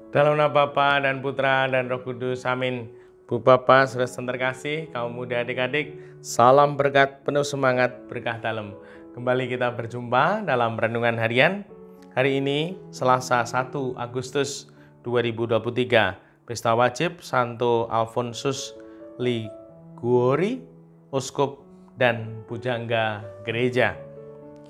Dalam nama Bapa dan Putra dan Roh Kudus, amin. Bu Bapa, saudara terkasih, kaum muda adik-adik, salam berkat, penuh semangat, berkah dalam. Kembali kita berjumpa dalam Renungan Harian. Hari ini, Selasa 1 Agustus 2023, Pesta Wajib Santo Alfonsus Liguori, Uskup dan Pujangga Gereja.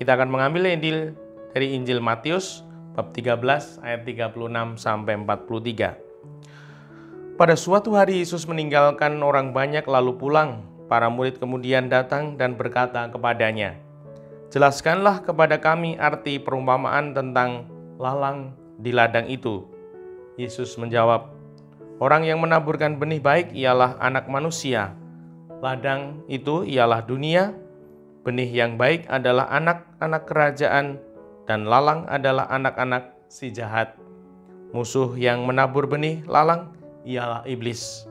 Kita akan mengambil Injil dari Injil Matius, bab 13 ayat 36 sampai 43. Pada suatu hari Yesus meninggalkan orang banyak lalu pulang. Para murid kemudian datang dan berkata kepadanya, "Jelaskanlah kepada kami arti perumpamaan tentang lalang di ladang itu." Yesus menjawab, "Orang yang menaburkan benih baik ialah anak manusia. Ladang itu ialah dunia. Benih yang baik adalah anak-anak kerajaan, dan lalang adalah anak-anak si jahat. Musuh yang menabur benih lalang ialah iblis.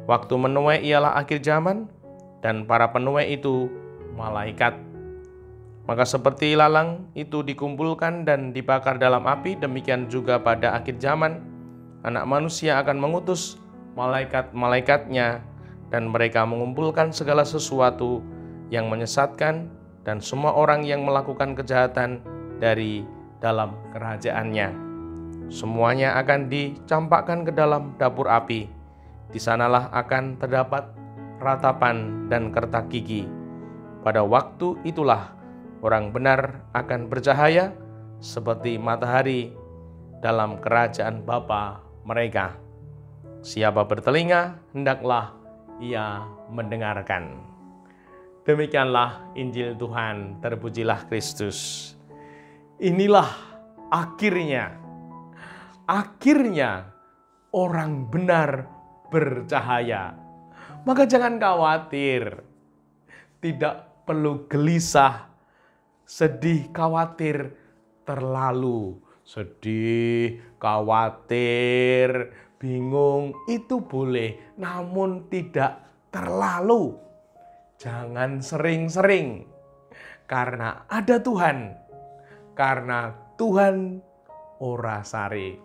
Waktu menuai ialah akhir zaman, dan para penuai itu malaikat. Maka seperti lalang itu dikumpulkan dan dibakar dalam api, demikian juga pada akhir zaman, Anak Manusia akan mengutus malaikat-malaikatnya, dan mereka mengumpulkan segala sesuatu yang menyesatkan dan semua orang yang melakukan kejahatan dari dalam kerajaannya. Semuanya akan dicampakkan ke dalam dapur api. Di sanalah akan terdapat ratapan dan kertak gigi. Pada waktu itulah orang benar akan bercahaya seperti matahari dalam kerajaan Bapa mereka. Siapa bertelinga, hendaklah ia mendengarkan." Demikianlah Injil Tuhan, terpujilah Kristus. Inilah akhirnya orang benar bercahaya. Maka jangan khawatir, tidak perlu gelisah, sedih, khawatir, terlalu sedih, khawatir, bingung, itu boleh, namun tidak terlalu. Jangan sering-sering, karena ada Tuhan. Karena Tuhan ora sare,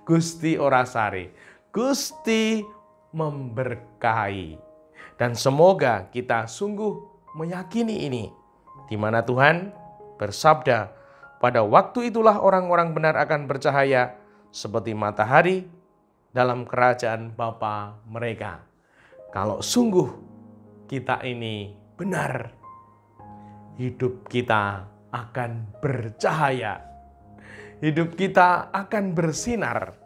Gusti ora sare, Gusti memberkahi. Dan semoga kita sungguh meyakini ini, di mana Tuhan bersabda, "Pada waktu itulah orang-orang benar akan bercahaya seperti matahari dalam kerajaan Bapa mereka." Kalau sungguh kita ini benar, hidup kita akan bercahaya, hidup kita akan bersinar,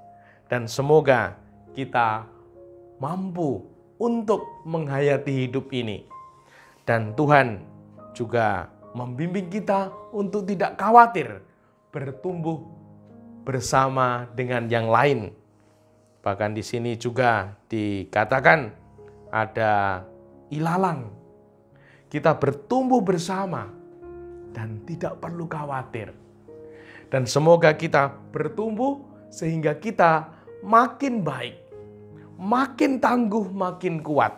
dan semoga kita mampu untuk menghayati hidup ini. Dan Tuhan juga membimbing kita untuk tidak khawatir, bertumbuh bersama dengan yang lain. Bahkan di sini juga dikatakan ada ilalang. Kita bertumbuh bersama dan tidak perlu khawatir. Dan semoga kita bertumbuh sehingga kita makin baik, makin tangguh, makin kuat.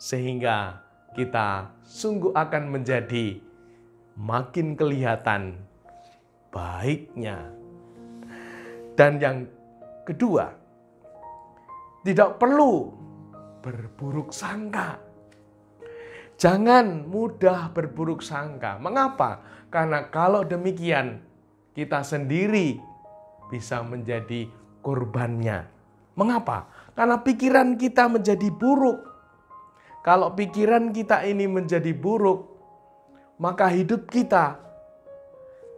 Sehingga kita sungguh akan menjadi makin kelihatan baiknya. Dan yang kedua, tidak perlu berburuk sangka. Jangan mudah berburuk sangka. Mengapa? Karena kalau demikian, kita sendiri bisa menjadi korbannya. Mengapa? Karena pikiran kita menjadi buruk. Kalau pikiran kita ini menjadi buruk, maka hidup kita,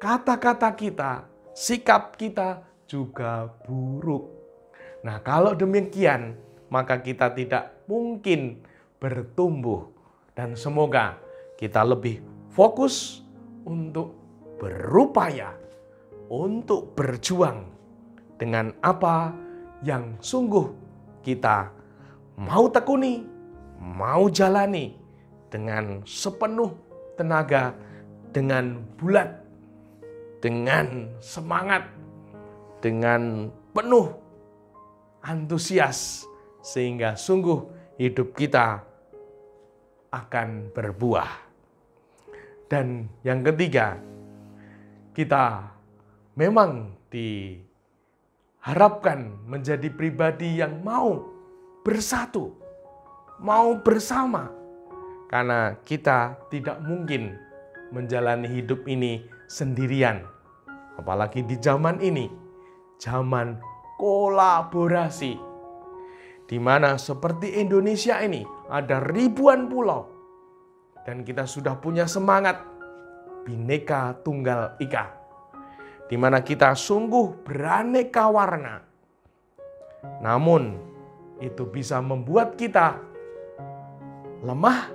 kata-kata kita, sikap kita juga buruk. Nah, kalau demikian, maka kita tidak mungkin bertumbuh. Dan semoga kita lebih fokus untuk berupaya, untuk berjuang dengan apa yang sungguh kita mau tekuni, mau jalani dengan sepenuh tenaga, dengan bulat, dengan semangat, dengan penuh antusias, sehingga sungguh hidup kita akan berbuah. Dan yang ketiga, kita memang harapkan menjadi pribadi yang mau bersatu, mau bersama. Karena kita tidak mungkin menjalani hidup ini sendirian. Apalagi di zaman ini, zaman kolaborasi. Di mana seperti Indonesia ini ada ribuan pulau. Dan kita sudah punya semangat Bhinneka Tunggal Ika. Di mana kita sungguh beraneka warna. Namun itu bisa membuat kita lemah,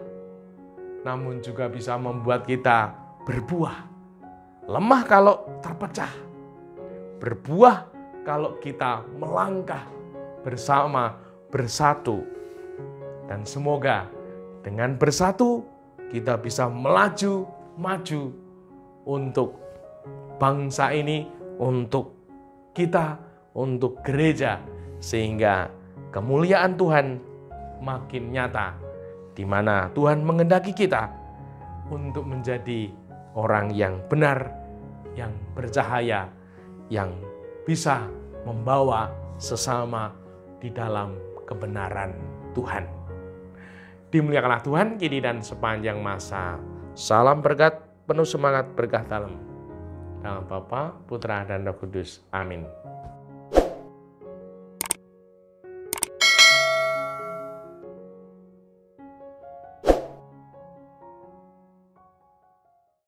namun juga bisa membuat kita berbuah. Lemah kalau terpecah, berbuah kalau kita melangkah bersama, bersatu. Dan semoga dengan bersatu kita bisa melaju, maju untuk bangsa ini, untuk kita, untuk gereja, sehingga kemuliaan Tuhan makin nyata, di mana Tuhan menghendaki kita untuk menjadi orang yang benar, yang bercahaya, yang bisa membawa sesama di dalam kebenaran Tuhan. Dimuliakanlah Tuhan kini dan sepanjang masa. Salam berkat, penuh semangat, berkah dalam. Nama Bapa, Putra, dan Roh Kudus. Amin.